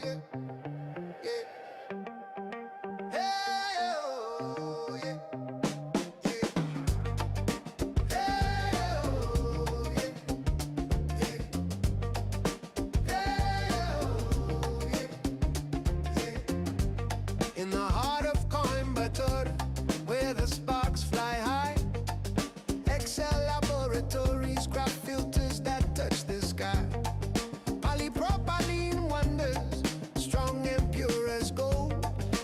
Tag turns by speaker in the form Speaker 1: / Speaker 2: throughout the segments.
Speaker 1: yeah, yeah. Hey, oh, yeah, yeah. Hey, oh, yeah, yeah. Hey, oh, yeah, yeah. In the heart of coimbatore, where the sparks fly high, Excel Laboratories craft filters that touch the sky. Polypropylene wonders, strong and pure as gold.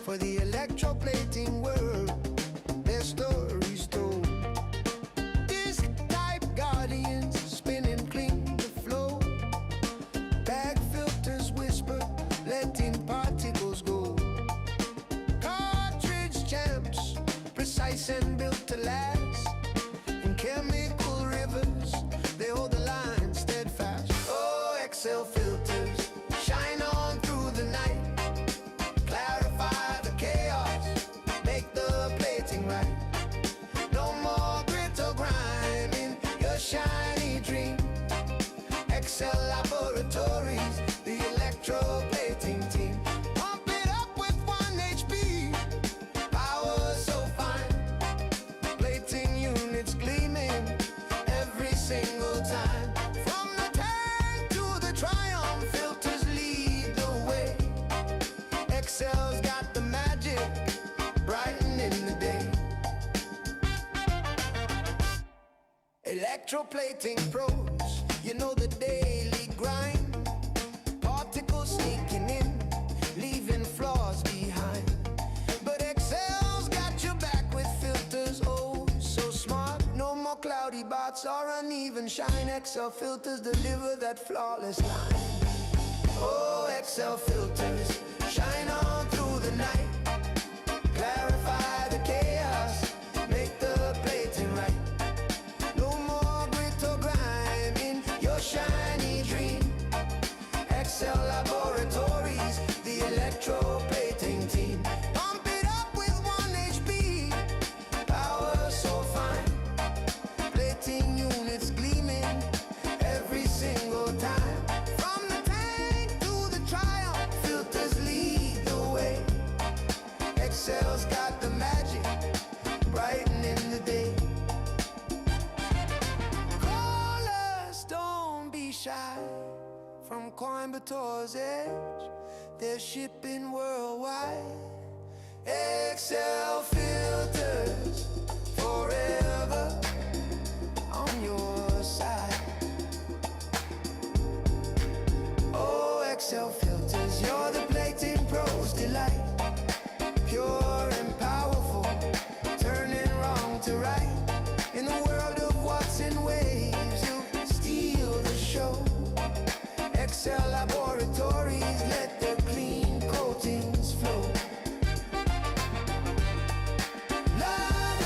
Speaker 1: For the electroplating world, their stories told. Disc-type guardians spinning clean the flow. Bag filters whisper, letting particles go. Cartridge champs, precise and built to last. In chemical rivers, they hold the line steadfast. Oh, Excel filters shine on through the night, clarify the chaos, make the plating right. No more grit or grime in your shiny dream. Excel Laboratories, the electroplating team. Pump it up with 1 HP, power so fine, plating units gleaming every single time. From the tank to the Triumph, filters lead the way. Excel's got the magic, brightening the day. Electroplating pros, you know the daily grind. Particles sneaking in, leaving flaws behind. But Excel's got your back with filters, oh so smart. No more cloudy spots or uneven shine. Excel filters deliver that flawless line. Oh, Excel filters shine on through the night, clarify the chaos, make the plating right. No more grit or grime in your shiny dream. Excel Laboratories, the electroplating team. Pump it up with 1 HP, power so fine, plating units gleaming every single time. From the tank to the Triumph, filters lead the way. Excel's got the magic, brightening the day. Call us, don't be shy. From Coimbatore's edge, they're shipping worldwide. Excel filters, forever on your side. Oh, Excel filters, you're the plating pros' delight. Pure and powerful, turning wrong to right. In the world of what's in waves, you steal the show. Excel Laboratories, let the clean coatings flow. Love,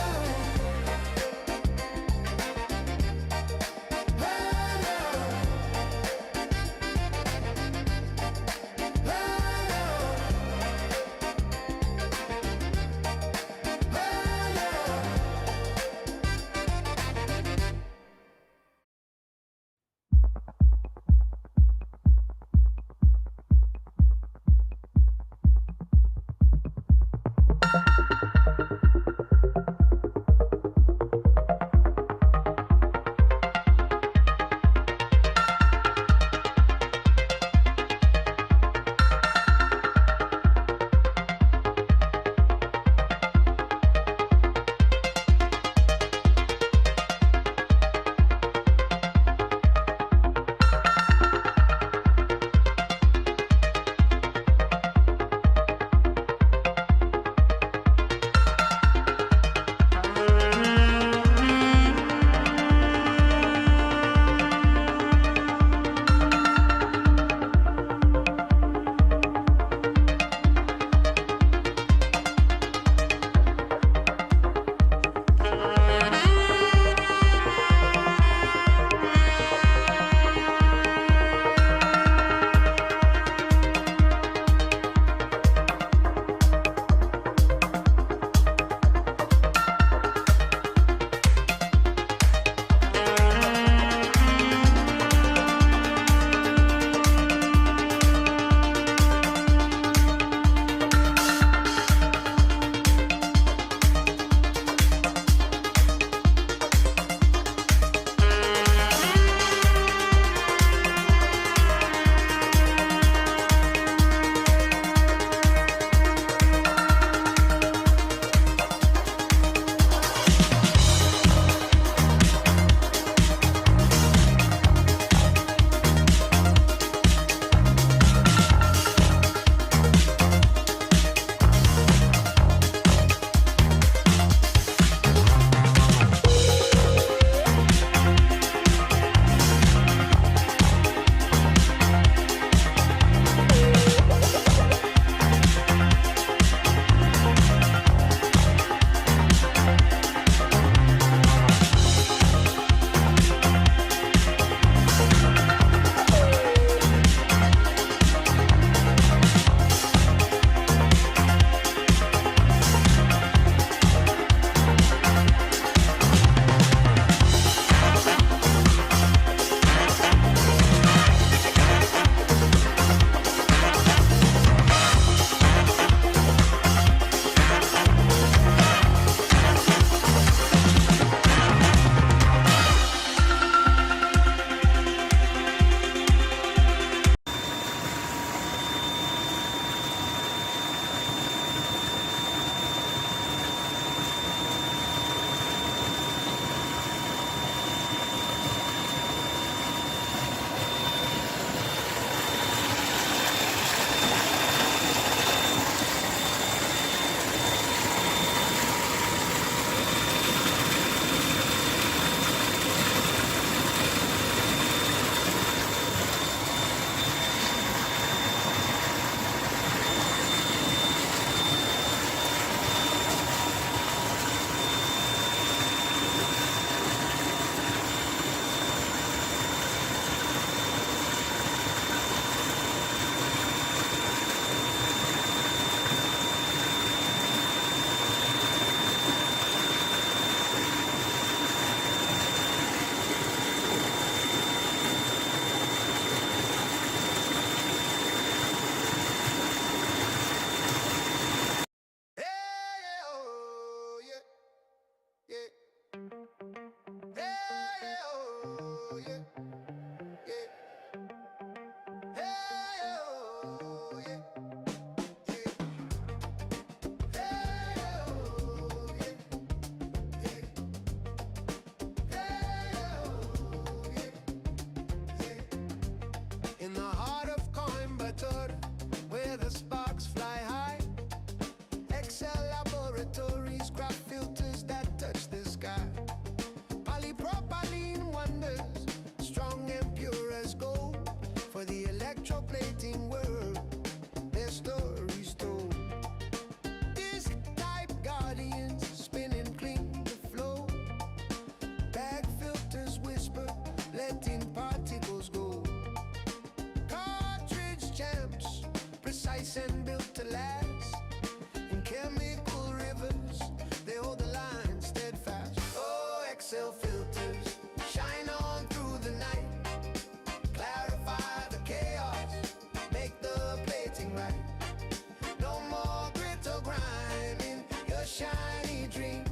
Speaker 1: letting particles go. Cartridge champs, precise and built to last. In chemical rivers, they hold the line steadfast. Oh, Excel filters, shine on through the night. Clarify the chaos, make the plating right. No more grit or grime in your shiny dream.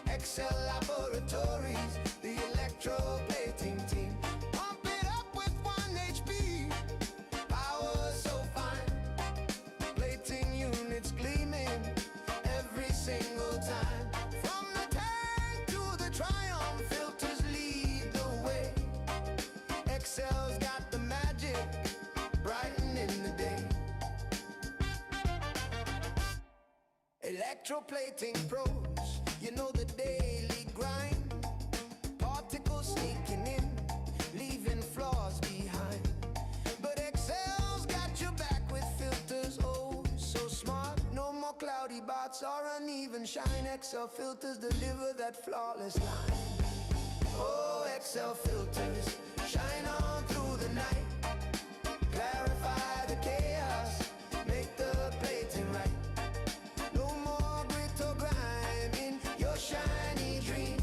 Speaker 1: Excel Laboratories, the electroplating team. Pump it up with 1 HP, power so fine. Plating units gleaming every single time. From the tank to the Triumph, filters lead the way. Excel's got the magic, brightening the day. Electroplating pros, you know the daily grind. Particles sneaking in, leaving flaws behind. But Excel's got your back with filters, oh so smart. No more cloudy spots or uneven shine. Excel filters deliver that flawless line. Oh, Excel filters, shine on through the night. Clarify the chaos, make the plating right. No more grit or grime in your shiny dream.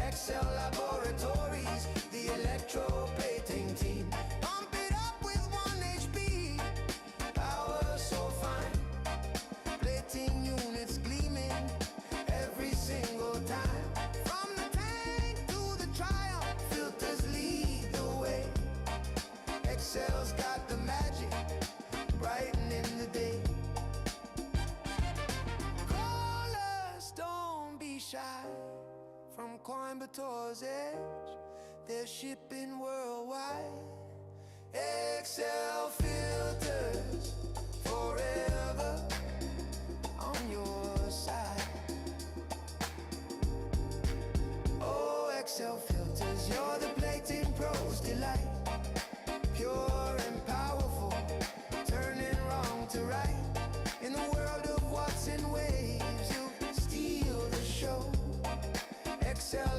Speaker 1: Excel Laboratories, the electroplating team. Pump it up with 1 HP, power so fine. Plating units gleaming every single time. From the tank to the Triumph, filters lead the way. Excel's got the magic, brightening the day. Call us, don't be shy. From Coimbatore's edge, they're shipping worldwide. Excel filters, forever on your side. Oh, Excel filters, you're the plating pros' delight. Pure and powerful, turning wrong to right. In the world of what's in waves, you steal the show. Excel